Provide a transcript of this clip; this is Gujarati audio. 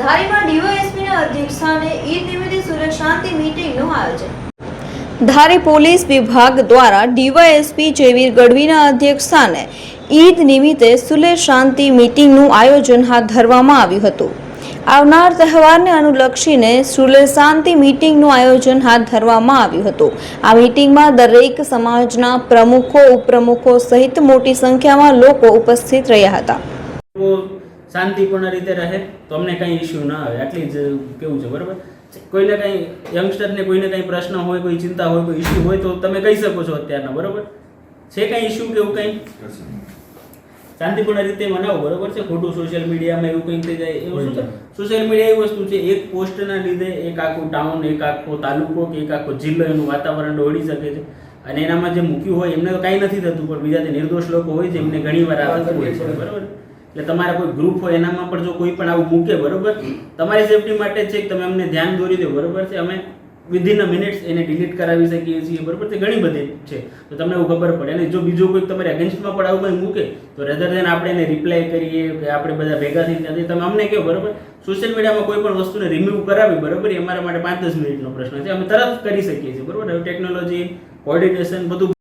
ધારીમાં ડીવાયએસપીના અધ્યક્ષસ્થાને ઈદ નિમિત્તે સુરત શાંતિ મીટિંગનું આયોજન। ધારી પોલીસ વિભાગ દ્વારા ડીવાયએસપી જયવીર ગઢવીના અધ્યક્ષસ્થાને ઈદ નિમિત્તે સુલે શાંતિ મીટિંગનું આયોજન હાથ ધરવામાં આવ્યું હતું। આવનાર તહેવારને અનુલક્ષીને સુલે શાંતિ મીટિંગનું આયોજન હાથ ધરવામાં આવ્યું હતું। આ મીટિંગમાં દરેક સમાજના પ્રમુખો ઉપપ્રમુખો સહિત મોટી સંખ્યામાં લોકો ઉપસ્થિત રહ્યા હતા। શાંતિપૂર્ણ રીતે રહે તો અમને કંઈ ઇશ્યુ ના આવે, આટલી જ કેવું છે, બરાબર। કોઈને કંઈ યંગસ્ટરને કોઈને કંઈ પ્રશ્ન હોય, કોઈ ચિંતા હોય, કોઈ ઇશ્યુ હોય તો તમે કહી શકો છો અત્યારના, બરાબર છે। કંઈ ઇશ્યુ કે એવું કંઈ શાંતિપૂર્ણ રીતે મનાવો, બરાબર છે। ખોટું સોશિયલ મીડિયામાં એવું કંઈ થઈ જાય એવું શું છે? સોશિયલ મીડિયા એવી વસ્તુ છે, એક પોસ્ટના લીધે એક આખું ટાઉન, એક આખો તાલુકો કે એક આખો જિલ્લો એનું વાતાવરણ દોડી શકે છે। અને એનામાં જે મૂક્યું હોય એમને તો કાંઈ નથી થતું, પણ બીજા જે નિર્દોષ લોકો હોય છે એમને ઘણી વાર આ થતું હોય છે, બરાબર। એટલે તમારા કોઈ ગ્રુપ હોય એનામાં પણ જો કોઈ પણ આવું મૂકે, બરાબર, તમારી સેફટી માટે છે કે તમે અમને ધ્યાન દોરી દો, બરાબર છે। અમે વિધિન અ મિનિટ્સ એને ડિલીટ કરાવી શકીએ છીએ, બરાબર છે। ઘણી બધી છે તો તમને એવું ખબર પડે। અને જો બીજો કોઈ તમારે અગેન્સ્ટમાં પણ આવું કંઈ મૂકે તો રેધર દેન આપણે એને રિપ્લાય કરીએ કે આપણે બધા ભેગા થઈને ત્યાંથી તમે અમને કહો, બરાબર। સોશિયલ મીડિયામાં કોઈ પણ વસ્તુને રિમૂવ કરાવી, બરાબર, એ અમારા માટે 5-10 મિનિટનો પ્રશ્ન છે, અમે તરત કરી શકીએ છીએ, બરાબર। હવે ટેકનોલોજી, કોર્ડિનેશન બધું